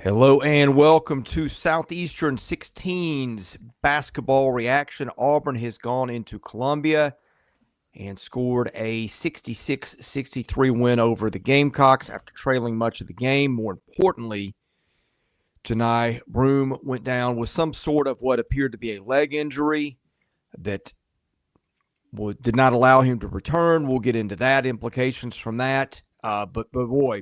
Hello and welcome to Southeastern 16's basketball reaction. Auburn has gone into Columbia and scored a 66-63 win over the Gamecocks after trailing much of the game. More importantly, Johni Broome went down with some sort of what appeared to be a leg injury that did not allow him to return. We'll get into that, implications from that. But boy,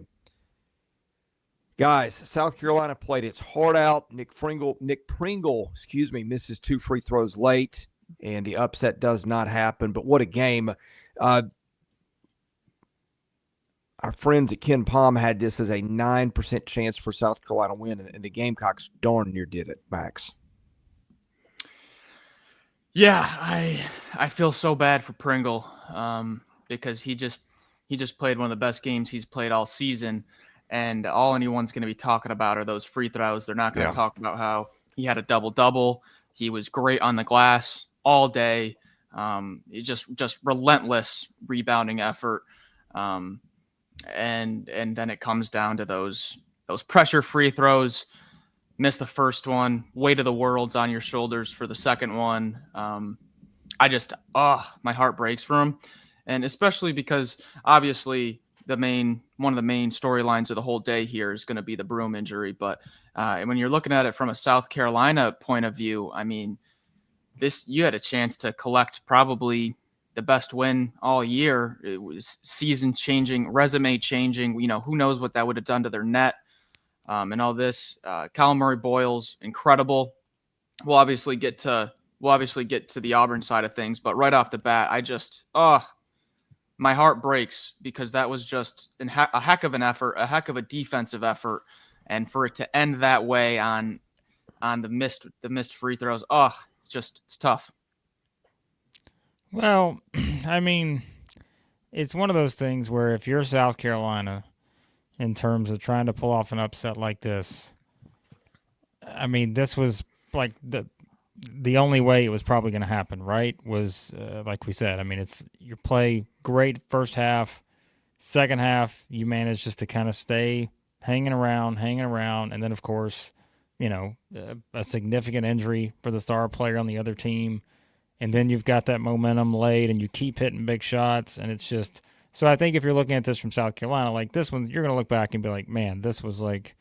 guys, South Carolina played its heart out. Nick Pringle, misses two free throws late, and the upset does not happen. But what a game. Our friends at Ken Palm had this as a 9% chance for South Carolina win, and the Gamecocks darn near did it, Max. Yeah, I feel so bad for Pringle because he just played one of the best games he's played all season. And all anyone's going to be talking about are those free throws. They're not going to talk about how he had a double-double. He was great on the glass all day. Just relentless rebounding effort. And then it comes down to those pressure free throws. Miss the first one. Weight of the world's on your shoulders for the second one. My heart breaks for him. And especially because obviously one of the main storylines of the whole day here is going to be the Broome injury. But when you're looking at it from a South Carolina point of view, I mean, you had a chance to collect probably the best win all year. It was season changing, resume changing. Who knows what that would have done to their net and all this. Collin Murray-Boyles, incredible. We'll obviously get to the Auburn side of things, but right off the bat, my heart breaks because that was just a heck of an effort, a heck of a defensive effort, and for it to end that way on the missed free throws, it's tough. Well, I mean, it's one of those things where if you're South Carolina, in terms of trying to pull off an upset like this, I mean, this was like the only way it was probably going to happen, right? Was like we said. I mean, you play great first half, second half you manage just to kind of stay hanging around, and then of course, a significant injury for the star player on the other team, and then you've got that momentum late, and you keep hitting big shots, and it's just. So I think if you're looking at this from South Carolina, like this one, you're going to look back and be like, man, this was like.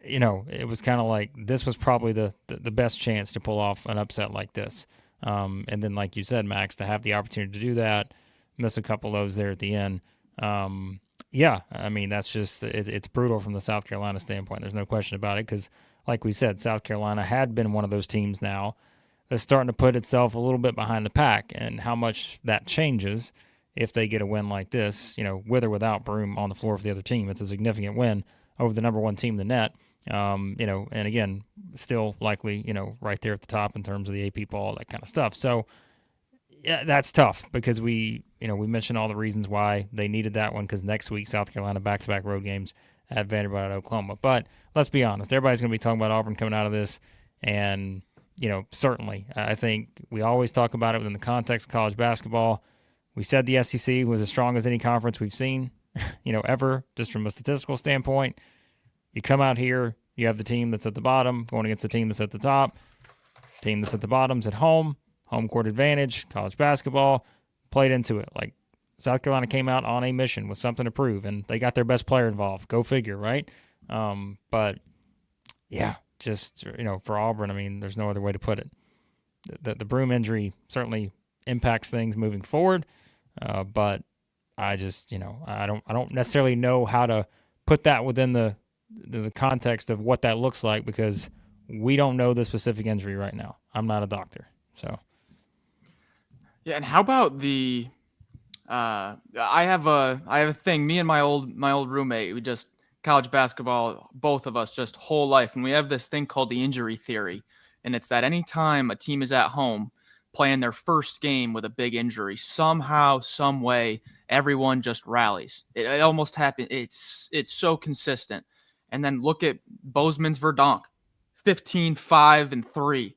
It was kind of like this was probably the best chance to pull off an upset like this. And then, like you said, Max, to have the opportunity to do that, miss a couple of those there at the end. I mean, that's just it's brutal from the South Carolina standpoint. There's no question about it because, like we said, South Carolina had been one of those teams now that's starting to put itself a little bit behind the pack, and how much that changes if they get a win like this, with or without Broome on the floor for the other team. It's a significant win over the number one team in the net. And again, still likely, right there at the top in terms of the AP poll, that kind of stuff. So, yeah, that's tough because we mentioned all the reasons why they needed that one because next week, South Carolina back-to-back road games at Vanderbilt at Oklahoma. But let's be honest, everybody's going to be talking about Auburn coming out of this. And, certainly, I think we always talk about it within the context of college basketball. We said the SEC was as strong as any conference we've seen, ever, just from a statistical standpoint. You come out here, you have the team that's at the bottom going against the team that's at the top. Team that's at the bottom's at home court advantage, college basketball, played into it. Like South Carolina came out on a mission with something to prove, and they got their best player involved. Go figure, right? But yeah, just for Auburn, I mean, there's no other way to put it. The Broome injury certainly impacts things moving forward, but I just I don't necessarily know how to put that within the context of what that looks like because we don't know the specific injury right now. I'm not a doctor, so. Yeah, and how about the? I have a thing. Me and my old roommate, we just college basketball, both of us, just whole life, and we have this thing called the injury theory, and it's that anytime a team is at home playing their first game with a big injury, somehow, some way, everyone just rallies. It almost happens. It's so consistent. And then look at Bozeman's Verdonk, 15-5-3.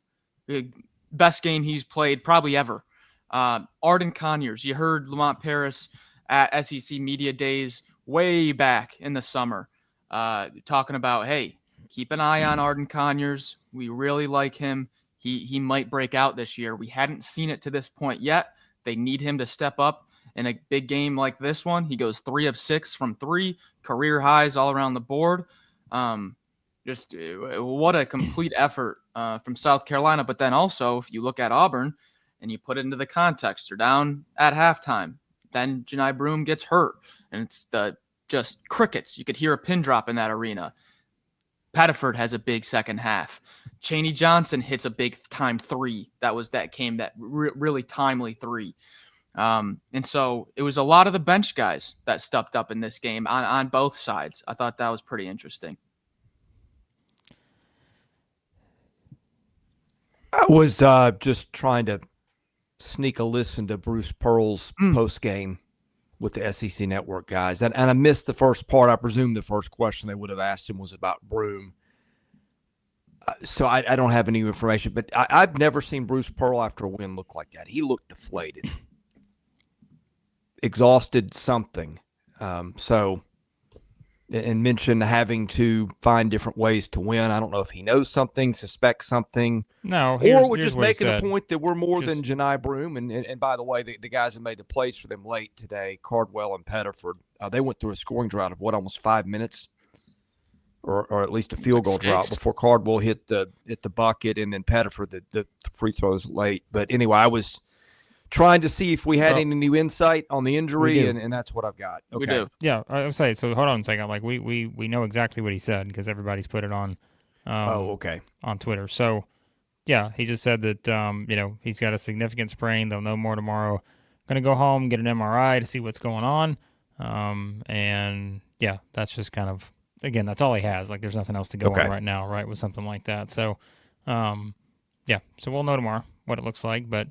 Best game he's played probably ever. Arden Conyers, you heard Lamont Paris at SEC Media Days way back in the summer talking about, hey, keep an eye on Arden Conyers. We really like him. He might break out this year. We hadn't seen it to this point yet. They need him to step up in a big game like this one. He goes 3 of 6 from 3, career highs all around the board. Just what a complete effort from South Carolina. But then also, if you look at Auburn and you put it into the context, they're down at halftime. Then Johni Broome gets hurt, and it's just crickets. You could hear a pin drop in that arena. Pettiford has a big second half. Chaney Johnson hits a big time 3. That came really timely 3. And so it was a lot of the bench guys that stepped up in this game on both sides. I thought that was pretty interesting. I was just trying to sneak a listen to Bruce Pearl's post game with the SEC Network guys, and I missed the first part. I presume the first question they would have asked him was about Broome. So I don't have any information, but I've never seen Bruce Pearl after a win look like that. He looked deflated, exhausted, something. And mentioned having to find different ways to win. I don't know if he knows something, suspects something. No, or we're just making the point that we're more than Johni Broome. And by the way, the guys that made the plays for them late today, Cardwell and Pettiford, they went through a scoring drought of almost 5 minutes, or at least a field goal drought before Cardwell hit the bucket, and then Pettiford the free throws late. But anyway, I was trying to see if we had any new insight on the injury, and that's what I've got. Okay. We do. Yeah, I would say, so hold on a second. Like, we know exactly what he said because everybody's put it on on Twitter. So, yeah, he just said that, he's got a significant sprain. They'll know more tomorrow. Going to go home, get an MRI to see what's going on. And, yeah, that's just kind of, again, that's all he has. Like, there's nothing else to go on right now, right, with something like that. So, yeah, so we'll know tomorrow what it looks like. But,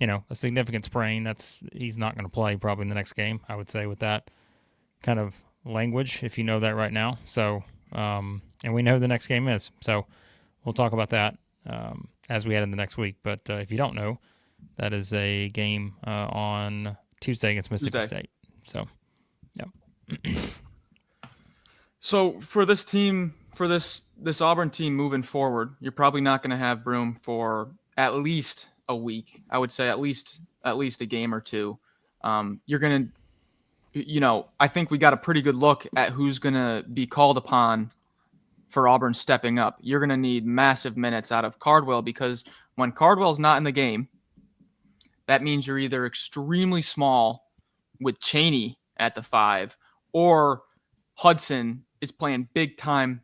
a significant sprain, he's not going to play probably in the next game, I would say, with that kind of language, if you know that right now. So, and we know who the next game is. So we'll talk about that as we head in the next week. But if you don't know, that is a game on Tuesday against Mississippi State. So, yeah. So for this team, for this Auburn team moving forward, you're probably not going to have Broome for at least a week. I would say at least a game or two. You're going to, I think we got a pretty good look at who's going to be called upon for Auburn stepping up. You're going to need massive minutes out of Cardwell, because when Cardwell's not in the game, that means you're either extremely small with Chaney at the 5, or Hudson is playing big time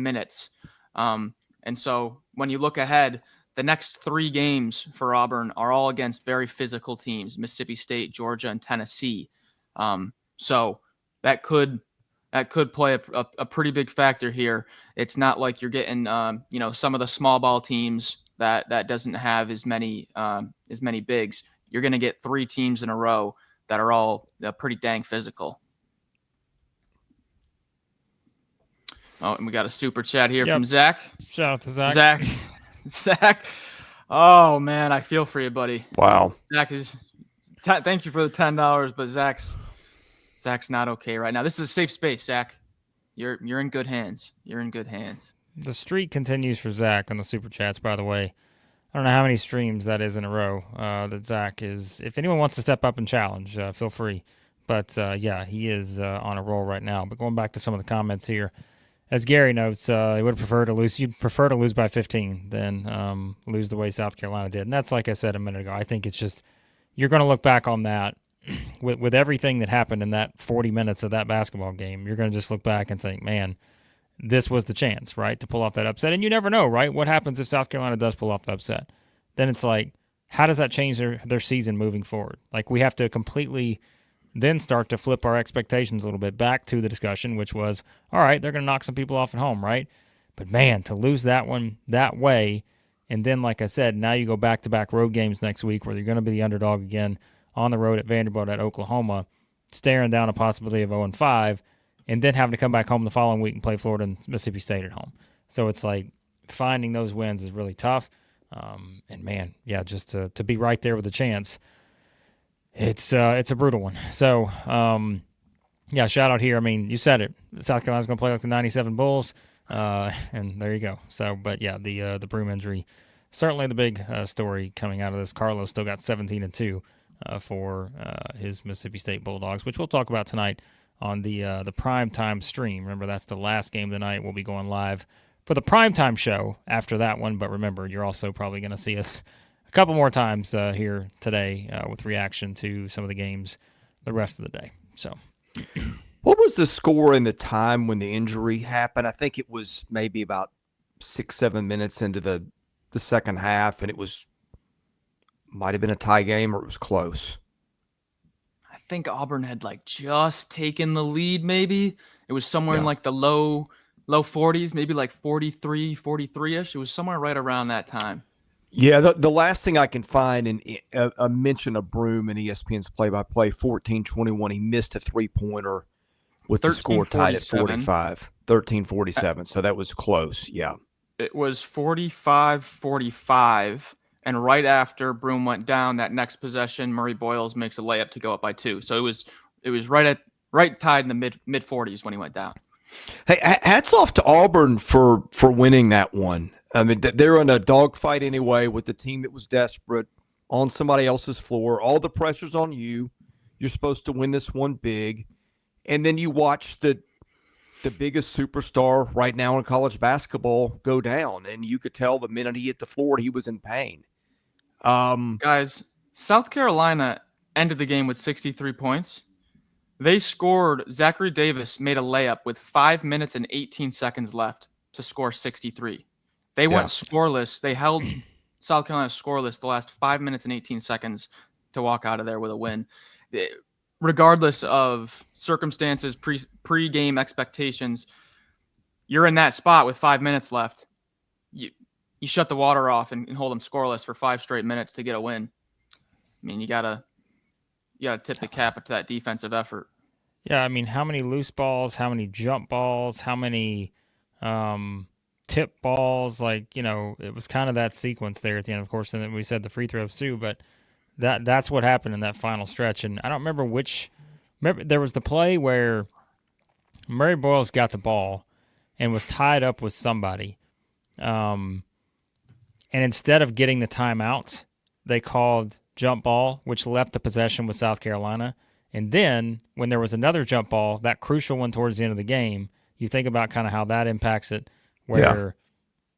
minutes. And so when you look ahead, the next 3 games for Auburn are all against very physical teams: Mississippi State, Georgia, and Tennessee. So that could play a pretty big factor here. It's not like you're getting some of the small ball teams that doesn't have as many bigs. You're going to get 3 teams in a row that are all pretty dang physical. Oh, and we got a super chat here from Zach. Shout out to Zach. Zach. Oh man, I feel for you, buddy. Wow. Zach is. Thank you for the $10, but Zach's not okay right now. This is a safe space, Zach. You're in good hands. You're in good hands. The streak continues for Zach on the super chats. By the way, I don't know how many streams that is in a row that Zach is. If anyone wants to step up and challenge, feel free. But yeah, he is on a roll right now. But going back to some of the comments here. As Gary notes, he would prefer to lose. You'd prefer to lose by 15 than lose the way South Carolina did. And that's, like I said a minute ago, I think it's just, you're going to look back on that with everything that happened in that 40 minutes of that basketball game. You're going to just look back and think, man, this was the chance, right, to pull off that upset. And you never know, right? What happens if South Carolina does pull off the upset? Then it's like, how does that change their season moving forward? Like, we have to completely then start to flip our expectations a little bit back to the discussion, which was, all right, they're going to knock some people off at home, right? But, man, to lose that one that way, and then, like I said, now you go back-to-back road games next week where you're going to be the underdog again on the road at Vanderbilt, at Oklahoma, staring down a possibility of 0-5, and then having to come back home the following week and play Florida and Mississippi State at home. So it's like finding those wins is really tough. And, man, yeah, just to be right there with a chance, it's a brutal one. So, yeah, shout out here. I mean, you said it. South Carolina's going to play like the 97 Bulls. And there you go. So, but yeah, the Broome injury, certainly the big story coming out of this. Carlos still got 17-2 for his Mississippi State Bulldogs, which we'll talk about tonight on the prime time stream. Remember, that's the last game of the night. We'll be going live for the primetime show after that one. But remember, you're also probably going to see us a couple more times here today with reaction to some of the games the rest of the day. So, what was the score in the time when the injury happened? I think it was maybe about 6-7 minutes into the second half, and it might have been a tie game or it was close. I think Auburn had just taken the lead. Maybe it was somewhere in the low 40s, maybe 43, 43-ish. It was somewhere right around that time. Yeah, the last thing I can find in a mention of Broome in ESPN's play-by-play, 14-21, he missed a three-pointer with the score tied at 45, 13-47. So that was close, yeah. It was 45-45, and right after Broome went down, that next possession, Murray-Boyles makes a layup to go up by 2. So it was right tied in the mid 40s when he went down. Hey, hats off to Auburn for winning that one. I mean, they're in a dogfight anyway with the team that was desperate on somebody else's floor. All the pressure's on you. You're supposed to win this one big. And then you watch the biggest superstar right now in college basketball go down. And you could tell the minute he hit the floor, he was in pain. Guys, South Carolina ended the game with 63 points. They scored. Zachary Davis made a layup with 5 minutes and 18 seconds left to score 63. They went scoreless. They held South Carolina scoreless the last 5 minutes and 18 seconds to walk out of there with a win. Regardless of circumstances, pre-game expectations, you're in that spot with 5 minutes left. You shut the water off and hold them scoreless for 5 straight minutes to get a win. I mean, you gotta tip the cap to that defensive effort. Yeah, I mean, how many loose balls, how many jump balls, how many tip balls? It was kind of that sequence there at the end, of course, and then we said the free throws too, but that's what happened in that final stretch. And I don't remember remember there was the play where Murray-Boyles got the ball and was tied up with somebody. And instead of getting the timeout, they called jump ball, which left the possession with South Carolina. And then when there was another jump ball, that crucial one towards the end of the game, you think about kind of how that impacts it, where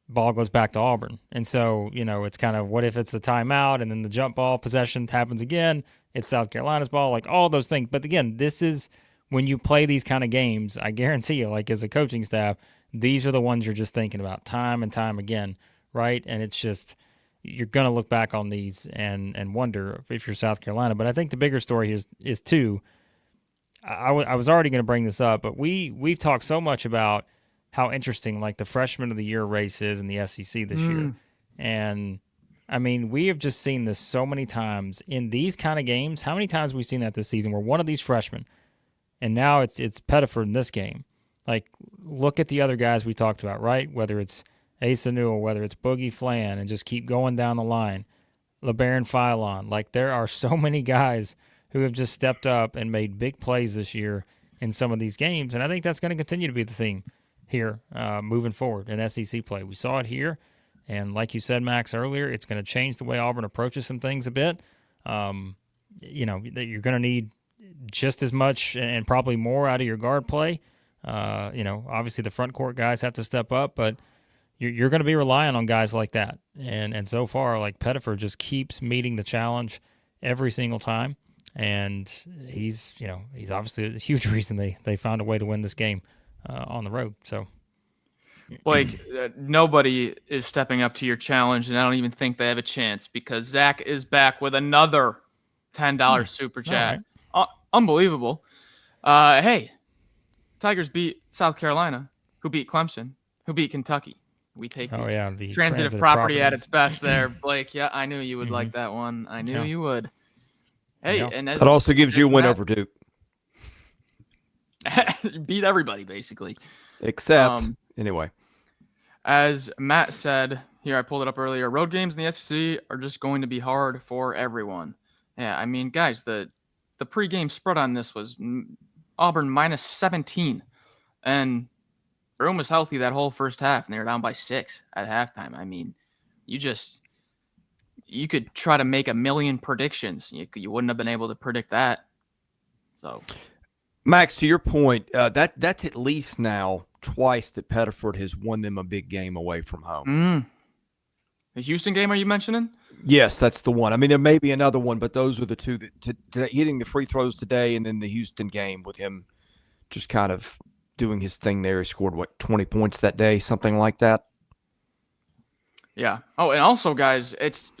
ball goes back to Auburn. And so, it's kind of what if it's a timeout and then the jump ball possession happens again, it's South Carolina's ball, all those things. But again, this is when you play these kind of games, I guarantee you, as a coaching staff, these are the ones you're just thinking about time and time again, right? And it's just, you're going to look back on these and wonder if you're South Carolina. But I think the bigger story is too, I was already going to bring this up, but we've talked so much about how interesting the freshman of the year race is in the SEC this year. And I mean, we have just seen this so many times in these kind of games. How many times have we seen that this season where one of these freshmen, and now it's Pettiford in this game. Look at the other guys we talked about, right? Whether it's Asa Newell, whether it's Boogie Flan, and just keep going down the line. LeBaron Philon. There are so many guys who have just stepped up and made big plays this year in some of these games, and I think that's going to continue to be the theme here moving forward in SEC play. We saw it here, and like you said, Max, earlier, it's going to change the way Auburn approaches some things a bit. That you're going to need just as much and probably more out of your guard play. Obviously the front court guys have to step up, but you're going to be relying on guys like that. And so far, Pettiford just keeps meeting the challenge every single time. And he's obviously a huge reason they found a way to win this game on the road. So, Blake, nobody is stepping up to your challenge, and I don't even think they have a chance because Zach is back with another $10 super chat. Right. Unbelievable. Hey, Tigers beat South Carolina, who beat Clemson, who beat Kentucky. We take the transitive property at its best there, Blake. Yeah, I knew you would like that one. I knew you would. Hey, and that also gives you a win over Duke. Beat everybody, basically. Except, anyway. As Matt said, here I pulled it up earlier, road games in the SEC are just going to be hard for everyone. Yeah, I mean, guys, the pregame spread on this was Auburn -17. And Broome was healthy that whole first half, and they were down by 6 at halftime. I mean, you could try to make a million predictions. You wouldn't have been able to predict that. So, Max, to your point, that's at least now twice that Pettiford has won them a big game away from home. The Houston game, are you mentioning? Yes, that's the one. I mean, there may be another one, but those are the two that hitting the free throws today, and then the Houston game with him just kind of doing his thing there. He scored 20 points that day, something like that. Yeah. Oh, and also, guys, it's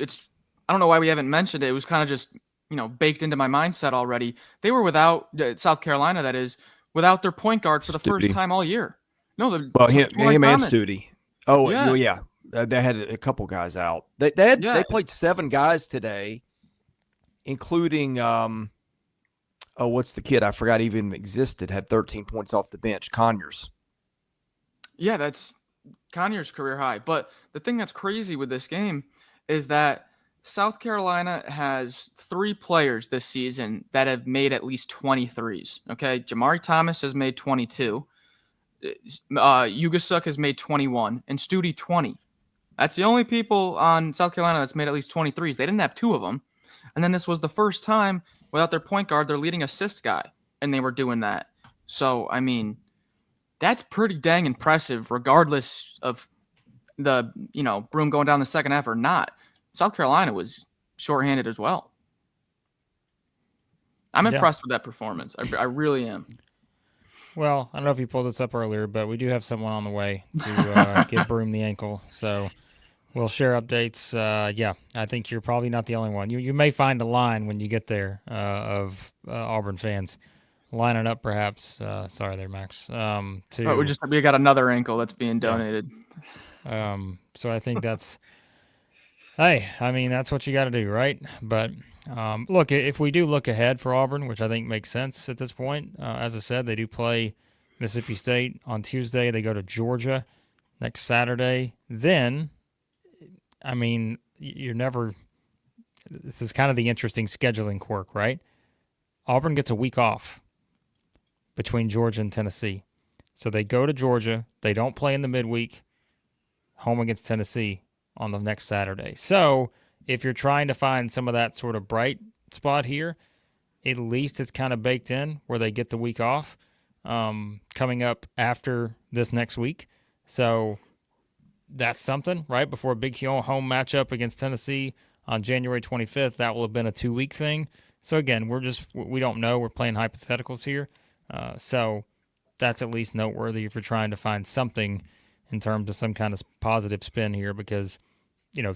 I don't know why we haven't mentioned it. It was kind of just baked into my mindset already. They were without South Carolina, that is, without their point guard for the first time all year. No, him and Studi. Oh, yeah. They had a couple guys out. They played 7 guys today, including what's the kid I forgot even existed, had 13 points off the bench, Conyers. Yeah, that's Conyers' career high. But the thing that's crazy with this game is that South Carolina has 3 players this season that have made at least 23s. Okay, Jamari Thomas has made 22. Ugasuk has made 21, and Studi 20. That's the only people on South Carolina that's made at least 23s. They didn't have 2 of them. And then this was the first time without their point guard, their leading assist guy, and they were doing that. So, I mean, that's pretty dang impressive, regardless of the, Broome going down the second half or not. South Carolina was shorthanded as well. I'm impressed with that performance. I really am. Well, I don't know if you pulled this up earlier, but we do have someone on the way to give Broome the ankle. So we'll share updates. I think you're probably not the only one. You may find a line when you get there of Auburn fans lining up, perhaps. Sorry there, Max. We got another ankle that's being donated. So I think that's. Hey, I mean, that's what you got to do, right? But look, if we do look ahead for Auburn, which I think makes sense at this point, as I said, they do play Mississippi State on Tuesday. They go to Georgia next Saturday. Then, I mean, this is kind of the interesting scheduling quirk, right? Auburn gets a week off between Georgia and Tennessee. So they go to Georgia. They don't play in the midweek, home against Tennessee on the next Saturday. So if you're trying to find some of that sort of bright spot here, at least it's kind of baked in where they get the week off coming up after this next week. So that's something, right? Before a big home matchup against Tennessee on January 25th, that will have been a 2-week thing. So again, we don't know. We're playing hypotheticals here. So that's at least noteworthy if you're trying to find something in terms of some kind of positive spin here, because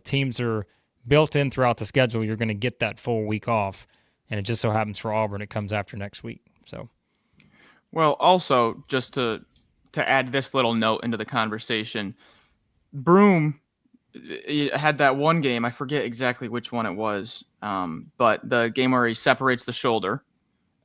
teams are built in throughout the schedule. You're going to get that full week off, and it just so happens for Auburn it comes after next week. So, well, also just to add this little note into the conversation, Broome had that one game. I forget exactly which one it was, but the game where he separates the shoulder,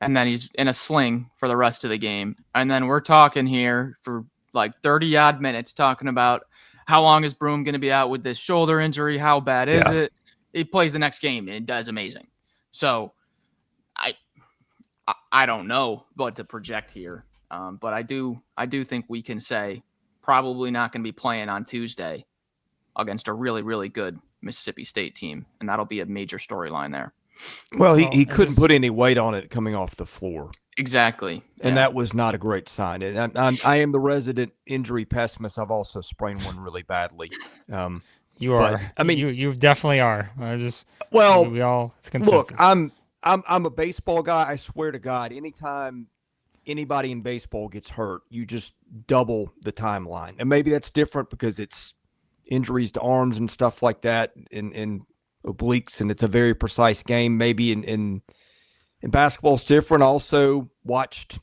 and then he's in a sling for the rest of the game. And then we're talking here for like 30-odd minutes talking about how long is Broome going to be out with this shoulder injury? How bad is it? He plays the next game and does amazing. So I don't know what to project here, but I do think we can say probably not going to be playing on Tuesday against a really, really good Mississippi State team, and that'll be a major storyline there. Well, he couldn't put any weight on it coming off the floor. Exactly. And that was not a great sign. And I am the resident injury pessimist. I've also sprained one really badly. You are. I mean, you definitely are. It's consensus. Look, I'm a baseball guy. I swear to God, anytime anybody in baseball gets hurt, you just double the timeline. And maybe that's different because it's injuries to arms and stuff like that, and obliques, and it's a very precise game. Maybe in basketball it's different. I also watched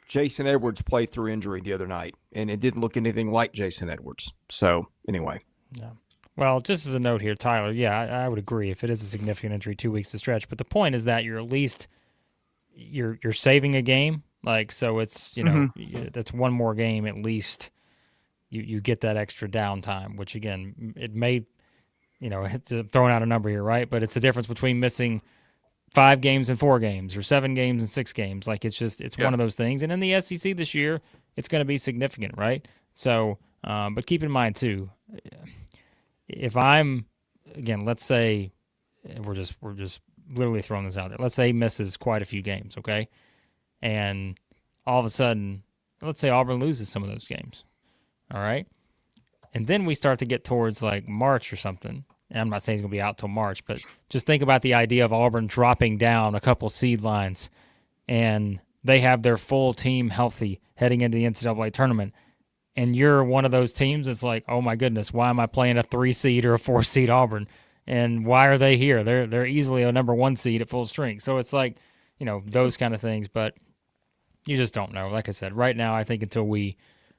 Jason Edwards play through injury the other night, and it didn't look anything like Jason Edwards. So anyway. Yeah. Well, just as a note here, Tyler, I would agree if it is a significant injury, 2 weeks to stretch. But the point is that you're at least you're saving a game. Like, so it's, that's one more game at least. You get that extra downtime, which again, it may, it's throwing out a number here, right? But it's the difference between missing 5 games and 4 games or 7 games and 6 games. Like, it's one of those things. And in the SEC this year, it's going to be significant, right? So, but keep in mind too, if I'm, again, let's say we're just literally throwing this out there. Let's say he misses quite a few games, okay? And all of a sudden, let's say Auburn loses some of those games, all right? And then we start to get towards like March or something. And I'm not saying he's going to be out till March, but just think about the idea of Auburn dropping down a couple seed lines and they have their full team healthy heading into the NCAA tournament. And you're one of those teams that's like, oh my goodness, why am I playing a 3 seed or a 4 seed Auburn? And why are they here? They're easily a number 1 seed at full strength. So it's like, those kind of things, but you just don't know. Like I said, right now, I think until we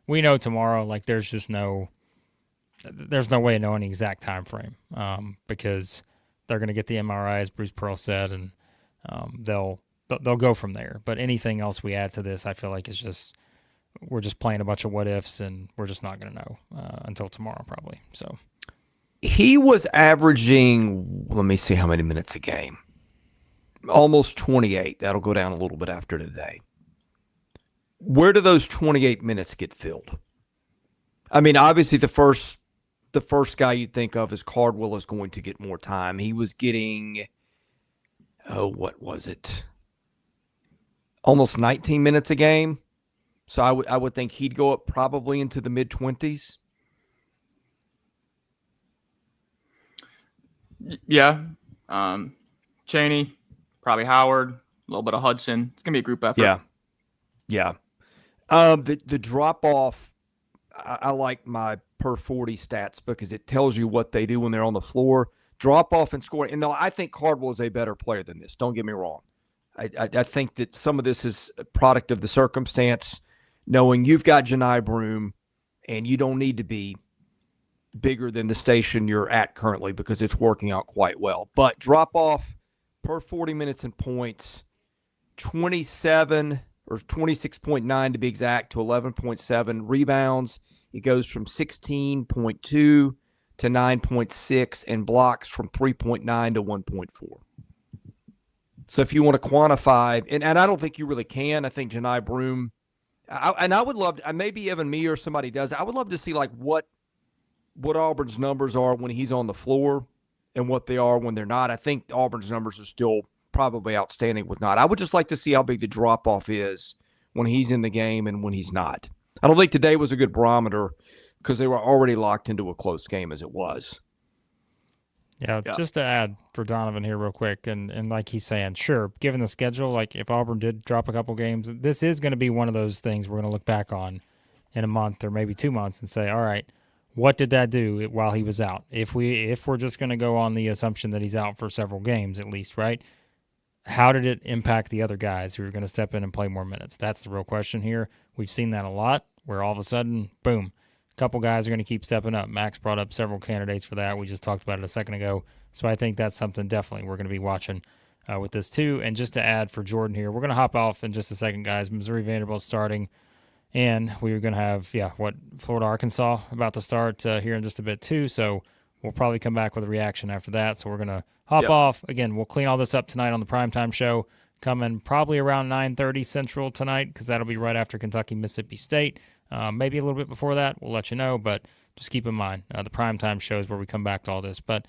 know tomorrow, like there's no way of knowing the exact time frame, because they're going to get the MRI, as Bruce Pearl said, and they'll go from there. But anything else we add to this, I feel like we're just playing a bunch of what ifs, and we're just not going to know until tomorrow probably. So he was averaging, let me see how many minutes a game, almost 28. That'll go down a little bit after today. Where do those 28 minutes get filled? I mean, obviously the first guy you'd think of is Cardwell is going to get more time. He was getting, what was it? Almost 19 minutes a game. So I would think he'd go up probably into the mid-20s. Yeah. Chaney, probably Howard, a little bit of Hudson. It's going to be a group effort. Yeah. The drop-off, I like my per 40 stats because it tells you what they do when they're on the floor. Drop off and scoring. And no, I think Cardwell is a better player than this. Don't get me wrong. I think that some of this is a product of the circumstance, knowing you've got Johni Broome and you don't need to be bigger than the station you're at currently because it's working out quite well. But drop off per 40 minutes and points, 27 or 26.9 to be exact to 11.7 rebounds. It goes from 16.2 to 9.6 and blocks from 3.9 to 1.4. So if you want to quantify, and I don't think you really can. I think Johni Broome, I would love, maybe even me or somebody does, I would love to see like what Auburn's numbers are when he's on the floor and what they are when they're not. I think Auburn's numbers are still probably outstanding with not. I would just like to see how big the drop-off is when he's in the game and when he's not. I don't think today was a good barometer because they were already locked into a close game as it was. Yeah, just to add for Donovan here real quick, and like he's saying, sure, given the schedule, like if Auburn did drop a couple games, this is going to be one of those things we're going to look back on in a month or maybe 2 months and say, all right, what did that do while he was out? If we're just going to go on the assumption that he's out for several games at least, right? How did it impact the other guys who are going to step in and play more minutes? That's the real question here. We've seen that a lot where all of a sudden, boom, a couple guys are going to keep stepping up. Max brought up several candidates for that. We just talked about it a second ago. So I think that's something definitely we're going to be watching with this too. And just to add for Jordan here, we're going to hop off in just a second, guys. Missouri Vanderbilt starting. And we're going to have, Florida Arkansas about to start here in just a bit too. So we'll probably come back with a reaction after that. So we're going to hop off. Again, we'll clean all this up tonight on the primetime show, coming probably around 9:30 Central tonight because that'll be right after Kentucky-Mississippi State. Maybe a little bit before that. We'll let you know, but just keep in mind the primetime show is where we come back to all this. But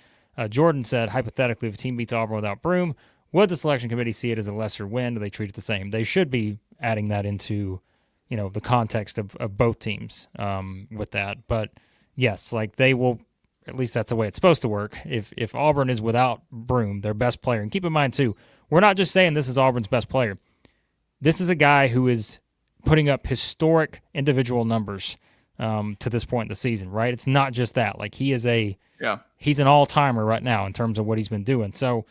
Jordan said, hypothetically, if a team beats Auburn without Broome, would the selection committee see it as a lesser win? Do they treat it the same? They should be adding that into the context of both teams with that. But yes, like they will, at least that's the way it's supposed to work. If Auburn is without Broome, their best player, and keep in mind too, we're not just saying this is Auburn's best player. This is a guy who is putting up historic individual numbers to this point in the season, right? It's not just that. Like he's an all-timer right now in terms of what he's been doing. So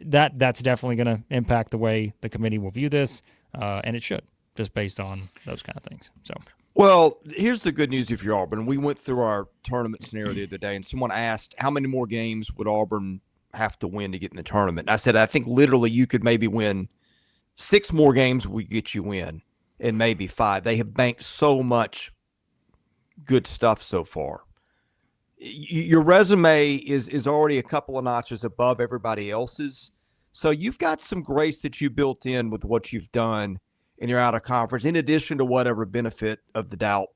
that's definitely going to impact the way the committee will view this, and it should, just based on those kind of things. So, well, here's the good news if you're Auburn. We went through our tournament scenario the other day, and someone asked how many more games would Auburn have to win to get in the tournament. And I said, I think literally you could maybe win 6 more games we get you in, and maybe 5. They have banked so much good stuff so far. Your resume is already a couple of notches above everybody else's. So you've got some grace that you built in with what you've done. and you're out of conference, in addition to whatever benefit of the doubt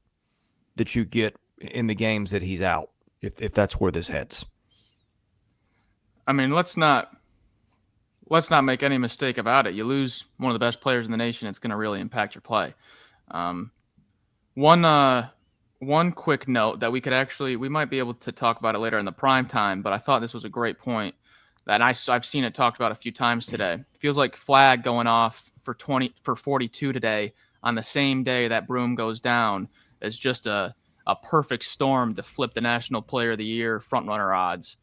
that you get in the games that he's out, if that's where this heads. I mean, let's not make any mistake about it. You lose one of the best players in the nation, it's going to really impact your play. One quick note that we might be able to talk about it later in the prime time, but I thought this was a great point that I've seen it talked about a few times today. It feels like flag going off for 42 today on the same day that Broome goes down is just a perfect storm to flip the National Player of the Year frontrunner odds.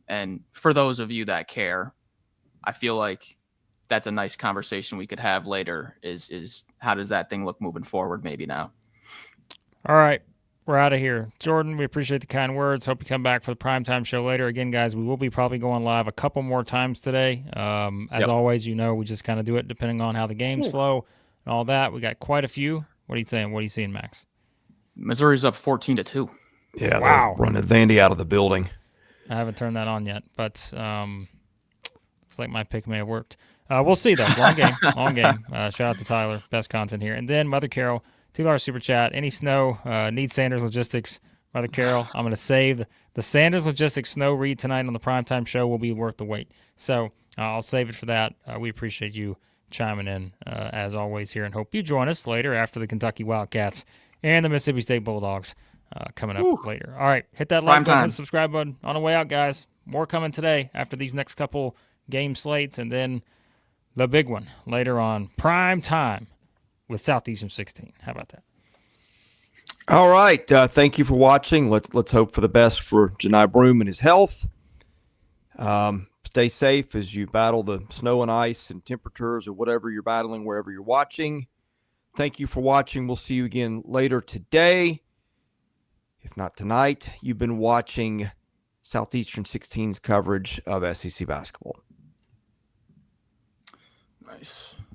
And for those of you that care, I feel like that's a nice conversation we could have later is how does that thing look moving forward maybe now? All right, we're out of here. Jordan, we appreciate the kind words. Hope you come back for the primetime show later. Again, guys, we will be probably going live a couple more times today. As always, we just kind of do it depending on how the games flow and all that. We got quite a few. What are you saying? What are you seeing, Max? Missouri's up 14-2. Yeah, wow. Running Vandy out of the building. I haven't turned that on yet, but looks like my pick may have worked. We'll see, though. Long game. Shout out to Tyler. Best content here. And then Mother Carol, $2 super chat. Any snow, need Sanders Logistics. Mother Carol, I'm going to save the Sanders Logistics snow read tonight on the primetime show will be worth the wait. So I'll save it for that. We appreciate you chiming in, as always, here, and hope you join us later after the Kentucky Wildcats and the Mississippi State Bulldogs coming up later. All right, hit that like button, hit the subscribe button. On the way out, guys. More coming today after these next couple game slates, and then the big one later on prime time with Southeastern 16. How about that? All right. Thank you for watching. Let's hope for the best for Johni Broome and his health. Stay safe as you battle the snow and ice and temperatures or whatever you're battling wherever you're watching. Thank you for watching. We'll see you again later today. If not tonight, you've been watching Southeastern 16's coverage of SEC basketball. Nice.